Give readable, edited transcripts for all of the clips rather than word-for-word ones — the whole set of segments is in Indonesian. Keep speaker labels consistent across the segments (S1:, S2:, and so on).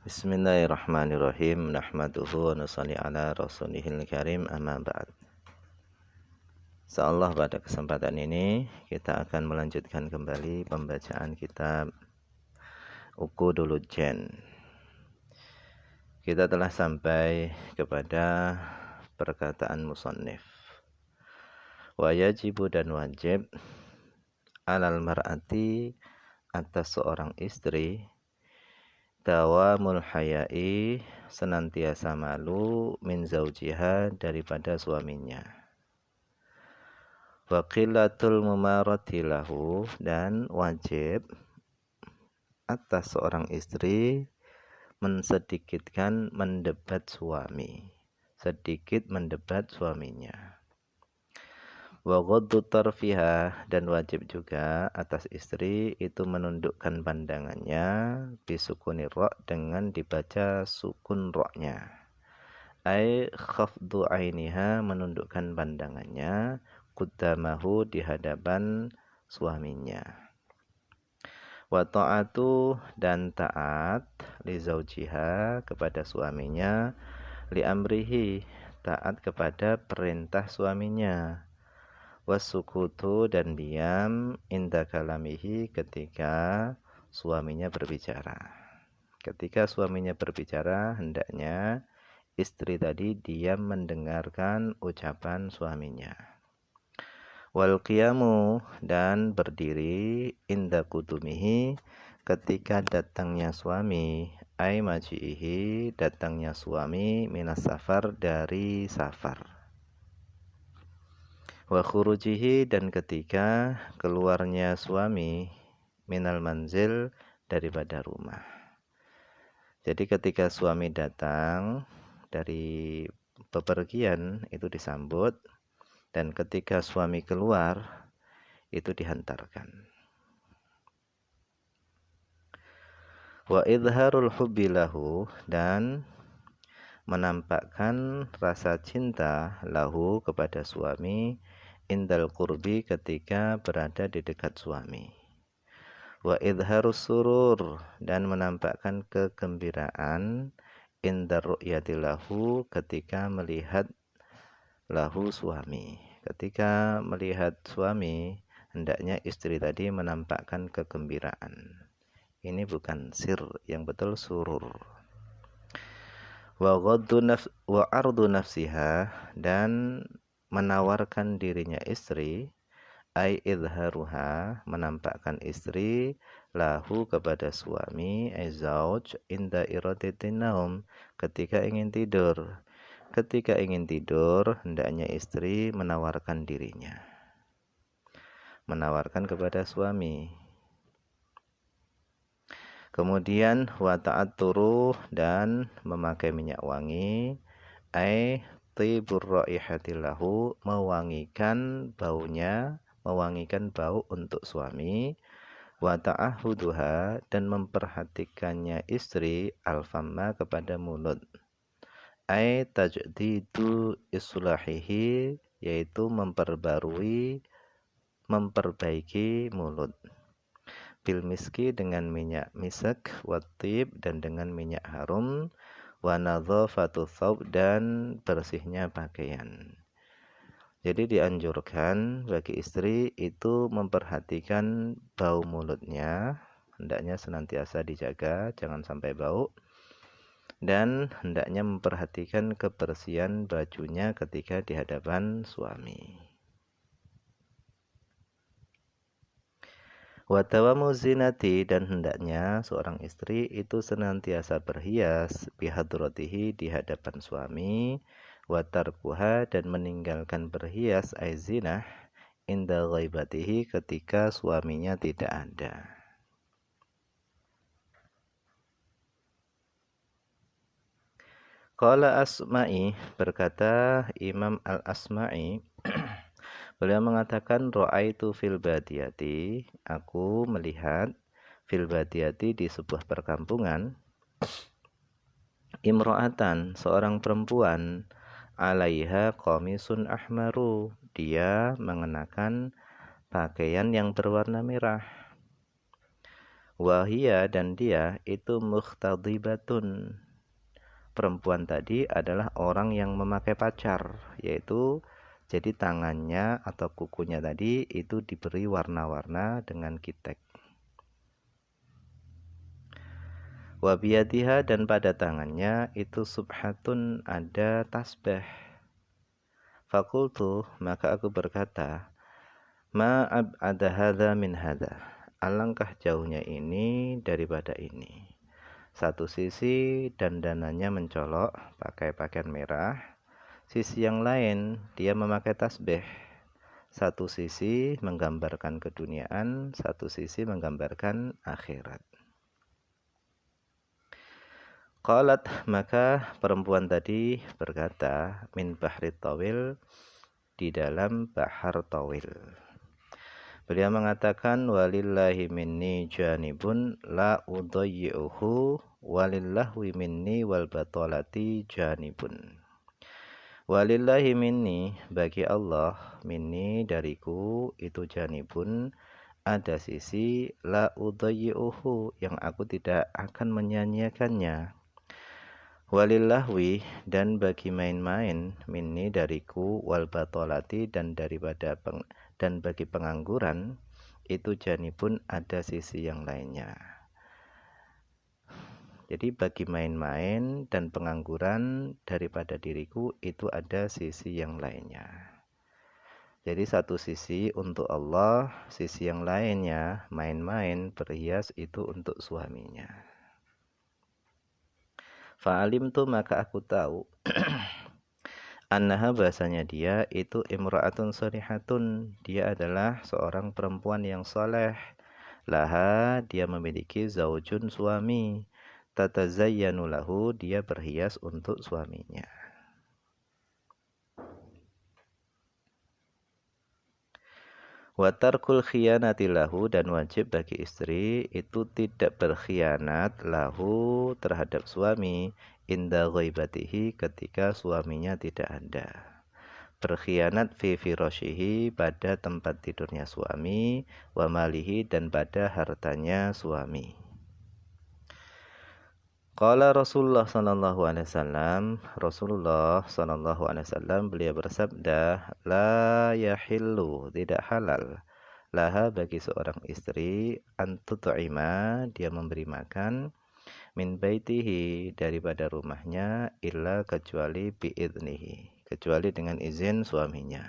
S1: Bismillahirrahmanirrahim. Nahmaduhu wa nusalli ala rasulihil karim, amma ba'd. Insyaallah pada kesempatan ini kita akan melanjutkan kembali pembacaan kitab Uqudul Jen. Kita telah sampai kepada perkataan musannif. Wa yajibu dan wajib alal mar'ati atas seorang istri dawamul haya'i senantiasa malu min zaujiha daripada suaminya. Wa qillatul mumarati lahu dan wajib atas seorang istri mensedikitkan mendebat suami, sedikit mendebat suaminya. Wa ghaddu tarfiha dan wajib juga atas istri itu menundukkan pandangannya bisukuni ra dengan dibaca sukun ra-nya. Ai khafdu ainiha menundukkan pandangannya qaddamahu di hadapan suaminya. Wa ta'atu dan taat li zaujiha kepada suaminya li amrihi taat kepada perintah suaminya. Wasukutu dan diam inda kalamihi ketika suaminya berbicara. Ketika suaminya berbicara, hendaknya istri tadi diam mendengarkan ucapan suaminya. Wal qiyamu dan berdiri inda kudumihi ketika datangnya suami, ai maji'ihi datangnya suami minas safar dari safar. Wa khurujihi dan ketika keluarnya suami minal manzil daripada rumah. Jadi ketika suami datang dari bepergian itu disambut, dan ketika suami keluar itu dihantarkan. Wa idharul hubbi lahu dan menampakkan rasa cinta lahu kepada suami indal qurbi ketika berada di dekat suami. Wa idharus surur dan menampakkan kegembiraan indar ru'yati lahu ketika melihat lahu suami. Ketika melihat suami, hendaknya istri tadi menampakkan kegembiraan. Ini bukan sir, yang betul surur. Wa ardu nafsiha dan menawarkan dirinya istri, ai idharuha menampakkan istri lahu kepada suami, ai zauj inda iradatin naum ketika ingin tidur. Ketika ingin tidur, hendaknya istri menawarkan dirinya, menawarkan kepada suami. Kemudian wa ta'atturu dan memakai minyak wangi, ai tibur raihati lahu mewangikan baunya, mewangikan bau untuk suami. Wa ta'ahuduha dan memperhatikannya istri alfamma kepada mulut. Ai tajdidu islahihi yaitu memperbaiki mulut. Bil miski dengan minyak misak, watib dan dengan minyak harum, wa nadhafatu thawb dan bersihnya pakaian. Jadi dianjurkan bagi istri itu memperhatikan bau mulutnya, hendaknya senantiasa dijaga, jangan sampai bau. Dan hendaknya memperhatikan kebersihan bajunya ketika di hadapan suami. Wa tawamu zinati dan hendaknya seorang istri itu senantiasa berhias bihadratihi di hadapan suami, wa tarkuha dan meninggalkan berhias ay zinah inda ghaibatihi ketika suaminya tidak ada. Qala Asma'i berkata Imam Al-Asma'i beliau mengatakan ra'aitu fil badiyati aku melihat fil badiyati di sebuah perkampungan imra'atan seorang perempuan alaiha qamisun ahmaru dia mengenakan pakaian yang berwarna merah Wahia dan dia itu mukhtadibatun. Perempuan tadi adalah orang yang memakai pacar, yaitu jadi tangannya atau kukunya tadi itu diberi warna-warna dengan kitek. Wabiyatiha dan pada tangannya itu subhatun ada tasbih. Fakultu maka aku berkata, ada hadza min hadza. Alangkah jauhnya ini daripada ini. Satu sisi dandanannya mencolok pakai pakaian merah, sisi yang lain dia memakai tasbih. Satu sisi menggambarkan keduniaan, satu sisi menggambarkan akhirat. Qalat maka perempuan tadi berkata min bahri tawil di dalam bahar tawil. Beliau mengatakan walillahi minni janibun la udayyi'uhu walillahwi minni wal batalati janibun. Walillahi minni bagi Allah minni dariku itu janibun ada sisi la udayyi'uhu yang aku tidak akan menyanyiakannya. Walillahwi dan bagi main-main minni dariku wal batalati dan bagi pengangguran itu janibun ada sisi yang lainnya. Jadi bagi main-main dan pengangguran daripada diriku itu ada sisi yang lainnya. Jadi satu sisi untuk Allah, sisi yang lainnya main-main berhias itu untuk suaminya. Fa'alimtu maka aku tahu annaha bahasanya dia itu imra'atun shalihatun, dia adalah seorang perempuan yang soleh. Laha dia memiliki zaujun suami, tatazayyanu lahu dia berhias untuk suaminya. Wa tarkul khiyanati lahu dan wajib bagi istri itu tidak berkhianat lahu terhadap suami inda ghaibatihi ketika suaminya tidak ada. Berkhianat fi firashihi pada tempat tidurnya suami, wa malihi dan pada hartanya suami. Qala Rasulullah sallallahu alaihi wasallam, Rasulullah sallallahu alaihi wasallam beliau bersabda, la yahillu tidak halal laha bagi seorang istri antut'ima dia memberi makan min baitihi daripada rumahnya illa kecuali biidnihi kecuali dengan izin suaminya.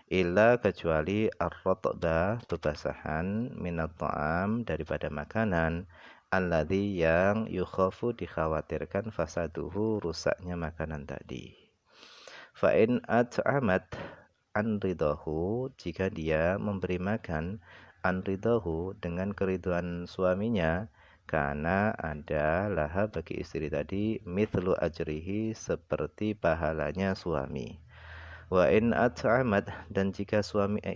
S1: Illa kecuali ar-ratba bebasahan minat ta'am daripada makanan alladzi yang yukhafu dikhawatirkan fasaduhu rusaknya makanan tadi. Fa in at'amat an ridahu jika dia memberi makan an ridahu dengan keriduan suaminya karena ada laha bagi istri tadi mithlu ajrihi seperti pahalanya suami. Wa in at'amat dan jika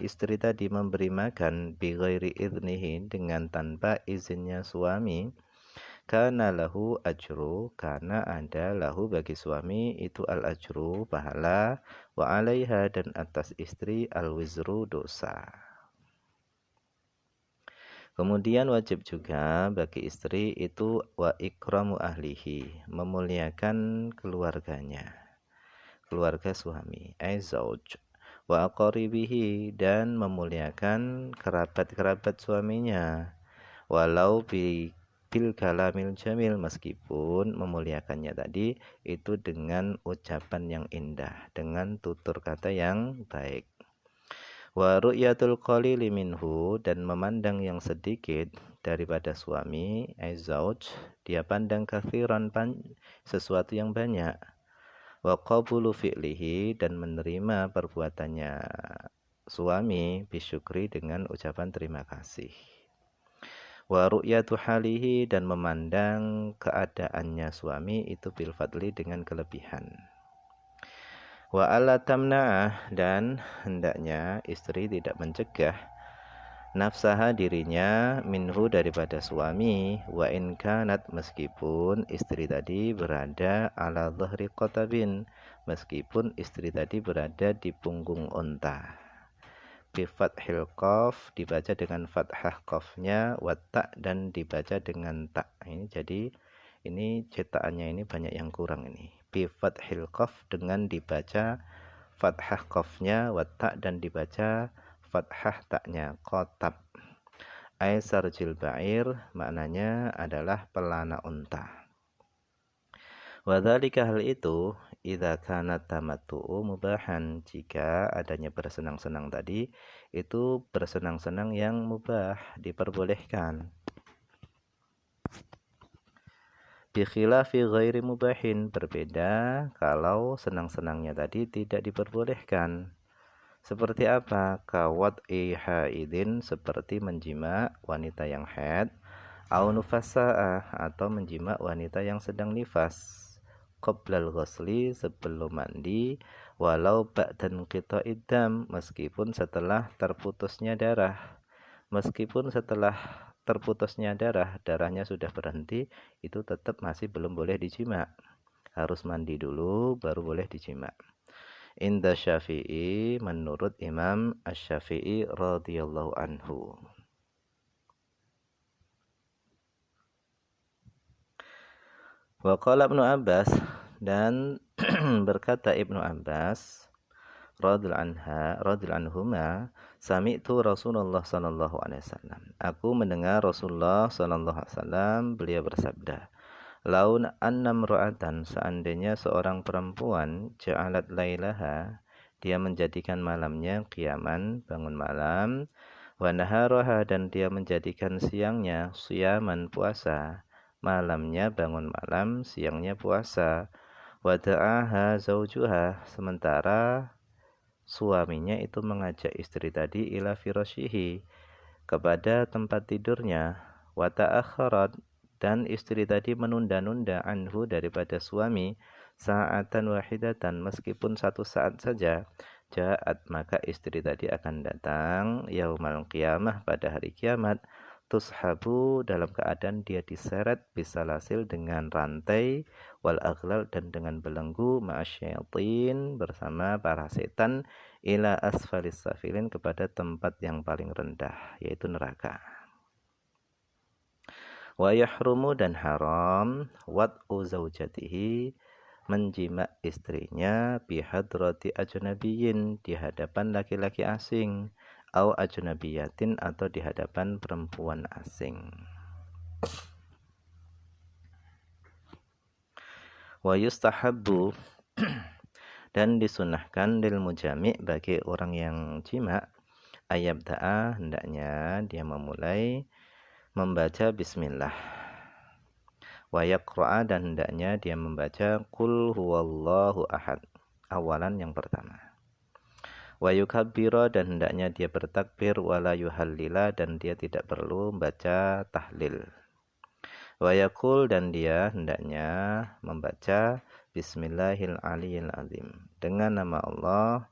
S1: istri tadi memberi makan bi ghairi idnihi dengan tanpa izinnya suami kana lahu ajru karena ada lahu bagi suami itu al ajru pahala wa alaiha dan atas istri al wizru dosa. Kemudian wajib juga bagi istri itu wa ikramu ahlihi memuliakan keluarganya. Keluarga suami, zauj wa aqaribihi dan memuliakan kerabat-kerabat suaminya walau bil kalamil jamil meskipun memuliakannya tadi itu dengan ucapan yang indah, dengan tutur kata yang baik. Wa ru'yatul qalili minhu dan memandang yang sedikit daripada suami, zauj dia pandang katsiran sesuatu yang banyak. Wa qabulu fi'lihi dan menerima perbuatannya suami bisyukri dengan ucapan terima kasih. Wa ru'yatu halihi dan memandang keadaannya suami itu bil fadli dengan kelebihan. Wa alla tamna'ah dan hendaknya istri tidak mencegah nafsaha dirinya minhu daripada suami wa in kanat meskipun istri tadi berada ala dhahri qatabin meskipun istri tadi berada di punggung unta. bi fathil qaf dibaca dengan fathah qafnya, wa ta dan dibaca dengan ta. Ini jadi ini cetakannya ini banyak yang kurang ini. Bi fathil qaf dengan dibaca fathah qafnya, wa ta dan dibaca fathah taknya, qatab. Aisarjil ba'ir maknanya adalah pelana unta. Wadzalika hal itu idza kana tamattu'u mubahan, jika adanya bersenang-senang tadi itu bersenang-senang yang mubah, diperbolehkan. Bi khilafi ghairi mubahin, berbeda kalau senang-senangnya tadi tidak diperbolehkan. Seperti apa? Kawat haidin, seperti menjima wanita yang haid, au nufasaah, atau menjima wanita yang sedang nifas. Qoblal ghusli, sebelum mandi, walau ba'dan qita'id dam, meskipun setelah terputusnya darah. Meskipun setelah terputusnya darah, darahnya sudah berhenti, itu tetap masih belum boleh dijima. Harus mandi dulu baru boleh dijima. Inda Syafi'i, menurut Imam Asy-Syafi'i radhiyallahu anhu. Wa qala Ibnu Abbas, dan berkata Ibnu Abbas radhiyallahu anhuma, sami'tu Rasulullah sallallahu alaihi wasallam. Aku mendengar Rasulullah sallallahu alaihi wasallam, beliau bersabda, laun annam ra'atan, seandainya seorang perempuan, ja'alat lailaha, dia menjadikan malamnya qiyaman, bangun malam, wa naharaha, dan dia menjadikan siangnya siyaman, puasa, malamnya bangun malam, siangnya puasa, wa da'aha zaujuha, sementara suaminya itu mengajak istri tadi ila firasyihi, kepada tempat tidurnya, wa ta'akharat, dan istri tadi menunda-nunda anhu, daripada suami, sa'atan wahidatan, meskipun satu saat saja, ja'at, maka istri tadi akan datang yaumal qiyamah, pada hari kiamat, tushabu, dalam keadaan dia diseret, bisalasil, dengan rantai, wal aghlal, dan dengan belenggu, ma'asyayatin, bersama para setan, ila asfalis safilin, kepada tempat yang paling rendah, yaitu neraka. Wa yahrumu, dan haram, wat'u zaujatihi, menjima istrinya, bihadrati ajnabiyin, di hadapan laki-laki asing, au ajnabiyatin, atau di hadapan perempuan asing. Wa yustahabbu, dan disunahkan lil mujami', bagi orang yang jima, ayabda'a, hendaknya dia memulai membaca bismillah, wa yaqra'a, dan hendaknya dia membaca qul huwallahu ahad, awalan yang pertama, wa yukabbira, dan hendaknya dia bertakbir, wala yuhallila, dan dia tidak perlu membaca tahlil, wa yaqul, dan dia hendaknya membaca bismillahil aliyil azim, dengan nama Allah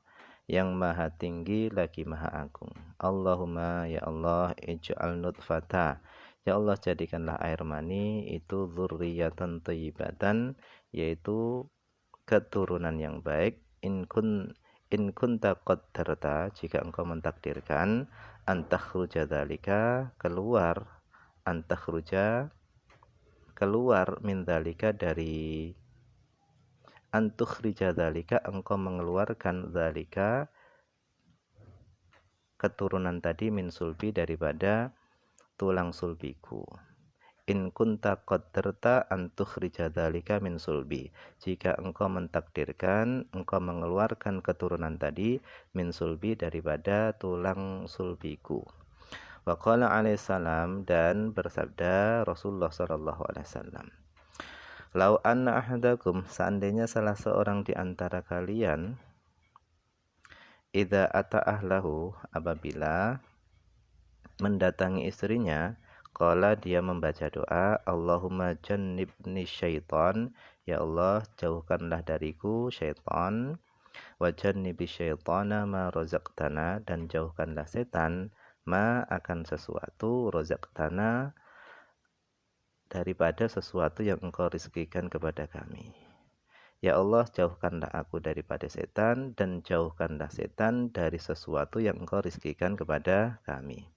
S1: yang maha tinggi lagi maha agung. Allahumma, ya Allah, ij'al nutfata, ya Allah, jadikanlah air mani itu dzurriyatan thayyibatan, yaitu keturunan yang baik, in kunta qaddarta, jika engkau mentakdirkan, antakhruja dzalika, keluar min dzalika, dari antukhrija dzalika, engkau mengeluarkan dzalika, keturunan tadi, min sulbi, daripada tulang sulbiku. In kunta qaddarta antukhrija dzalika min sulbi, jika engkau mentakdirkan, engkau mengeluarkan keturunan tadi, min sulbi, daripada tulang sulbiku. Wa qala alaihi salam, dan bersabda Rasulullah sallallahu alaihi wasallam, lau anna ahadakum, seandainya salah seorang di antara kalian, idza ata ahlahu, apabila mendatangi istrinya, qala, dia membaca doa, Allahumma jannibni syaitan, ya Allah, jauhkanlah dariku syaitan, wa jannibi syaitana ma razaqtana, dan jauhkanlah setan, ma, akan sesuatu, razaqtana, daripada sesuatu yang engkau rizkikan kepada kami. Ya Allah, jauhkanlah aku daripada setan dan jauhkanlah setan dari sesuatu yang Engkau rizkikan kepada kami.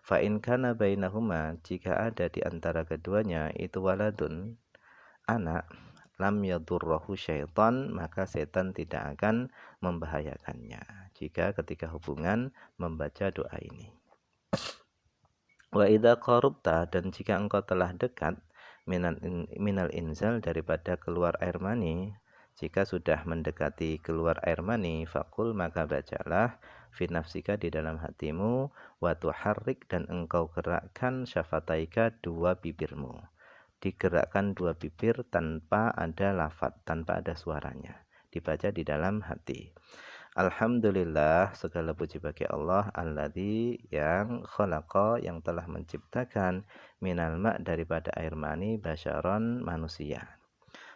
S1: Fa in kana bainahuma, jika ada di antara keduanya itu waladun, anak, lam yadurrahu syaitan, maka setan tidak akan membahayakannya jika ketika hubungan membaca doa ini. Wa idza qarubta, dan jika engkau telah dekat minal inzal, daripada keluar air mani, jika sudah mendekati keluar air mani, fakul, maka bacalah fi nafsika, di dalam hatimu, wa tuharrik, dan engkau gerakkan syafataika, dua bibirmu. Digerakkan dua bibir tanpa ada lafaz, tanpa ada suaranya, dibaca di dalam hati. Alhamdulillah, segala puji bagi Allah, alladzi, yang khalaqa, yang telah menciptakan, minal ma', daripada air mani, basyaron, manusia.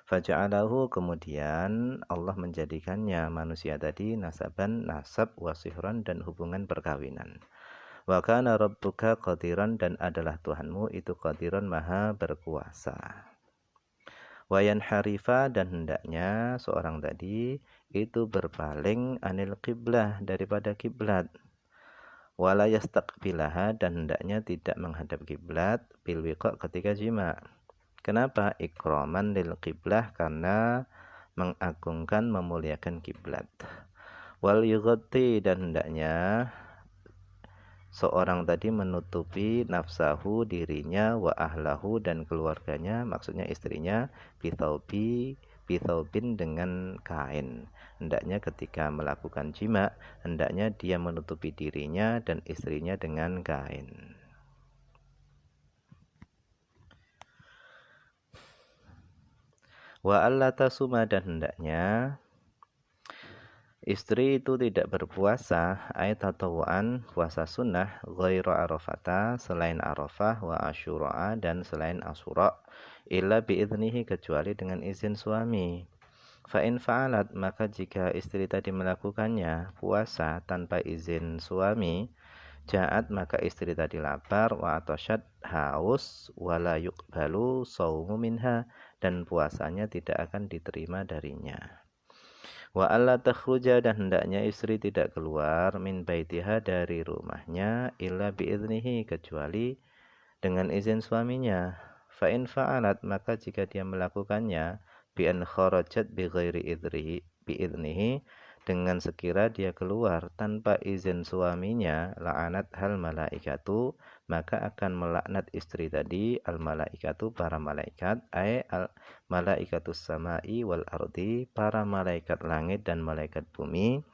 S1: Faja'alahu, kemudian Allah menjadikannya, manusia tadi, nasaban, nasab, wasihran, dan hubungan perkawinan. Wa kana rabbuka qadiran, dan adalah Tuhanmu itu qadiran, maha berkuasa. Wayan harifa, dan hendaknya seorang tadi itu berpaling anil qiblah, daripada kiblat. Wala yastaqbilaha, dan hendaknya tidak menghadap kiblat, bil wiqa, ketika jima. Kenapa? Ikraman lil qiblah, karena mengagungkan, memuliakan kiblat. Wal yughatti, dan hendaknya seorang tadi menutupi nafsahu, dirinya, wa ahlahu, dan keluarganya, maksudnya istrinya, bithaubin, dengan kain. Hendaknya ketika melakukan jima, hendaknya dia menutupi dirinya dan istrinya dengan kain. Wa alla tasuma, dan hendaknya istri itu tidak berpuasa, ayat tatawuan, puasa sunnah, ghairu arafata, selain arafah, wa asyura, dan selain asyura, illa biidnihi, kecuali dengan izin suami. Fa in fa'alat, maka jika istri tadi melakukannya, puasa tanpa izin suami, ja'at, maka istri tadi lapar, wa atasyad, haus, wala yuqbalu saumu minha, dan puasanya tidak akan diterima darinya. Wa alla takhruja, dan hendaknya istri tidak keluar, min baitiha, dari rumahnya, illa biiznihi, kecuali dengan izin suaminya. Fa in fa'alat, maka jika dia melakukannya, bi an kharajat bi ghairi biiznihi, dengan sekira dia keluar tanpa izin suaminya, la'anat hal malaikatu, maka akan melaknat istri tadi, al malaikatu, para malaikat, al malaikatus samai wal ardi, para malaikat langit dan malaikat bumi,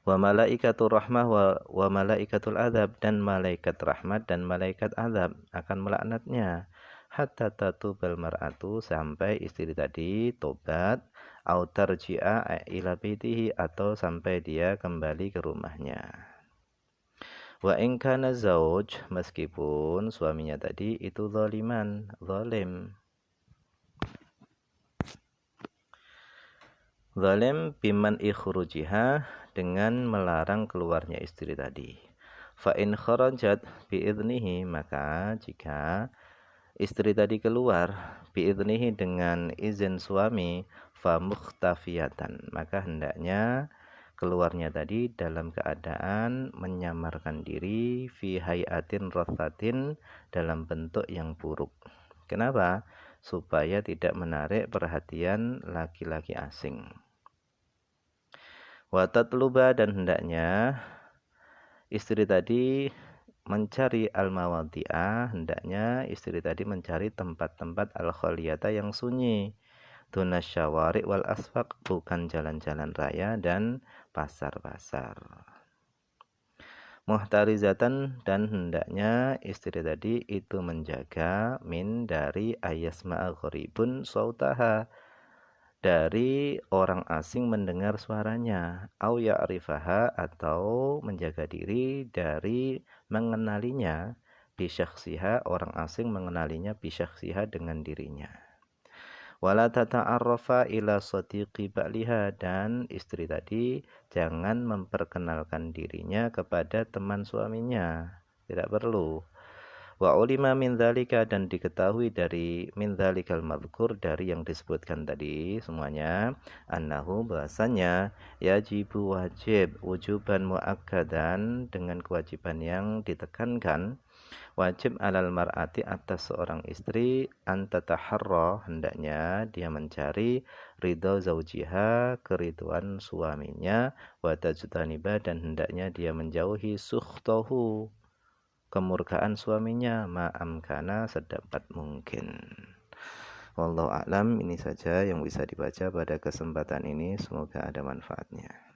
S1: wa malaikatur rahmah wa malaikatul azab, dan malaikat rahmat dan malaikat azab akan melaknatnya. Hatta tatubal mar'atu, sampai istri tadi tobat, au tarji'a ila baitihi, atau sampai dia kembali ke rumahnya. Wa in kana zauj, meskipun suaminya tadi itu zaliman, zalim. Zalim biman ikhrujiha, dengan melarang keluarnya istri tadi. Fa in kharajat biidnihi, maka jika istri tadi keluar biidnihi, dengan izin suami, fa mukhtafiyatan, maka hendaknya keluarnya tadi dalam keadaan menyamarkan diri, fi hayatin rathatin, dalam bentuk yang buruk. Kenapa? Supaya tidak menarik perhatian laki-laki asing. Wa tatluba, dan hendaknya istri tadi mencari al-mawadi'ah, hendaknya istri tadi mencari tempat-tempat al-khaliyata, yang sunyi, dunas syawari wal asfaq, bukan jalan-jalan raya dan pasar-pasar. Muhtarizatan, dan hendaknya istri tadi itu menjaga min dari ayasma'a gharibun sautaha, dari orang asing mendengar suaranya, au ya'rifaha, atau menjaga diri dari mengenalinya, bisyakhsiha, orang asing mengenalinya, bisyakhsiha, dengan dirinya. Wala tata'arrafa ila sadiqi ba'liha, dan istri tadi jangan memperkenalkan dirinya kepada teman suaminya, tidak perlu. Wa ulima min dzalika, dan diketahui dari min dzalikal madhkur, dari yang disebutkan tadi semuanya, annahu bahasanya yajibu wajib wujuban muakkadan, dengan kewajiban yang ditekankan, wajib alal mar'ati atas seorang istri, antataharra, hendaknya dia mencari ridho zaujiha, keriduan suaminya, wa tajtaniba, dan hendaknya dia menjauhi sukhtahu, kemurkaan suaminya, ma'amkana, sedapat mungkin. Wallahu a'lam. Ini saja yang bisa dibaca pada kesempatan ini, semoga ada manfaatnya.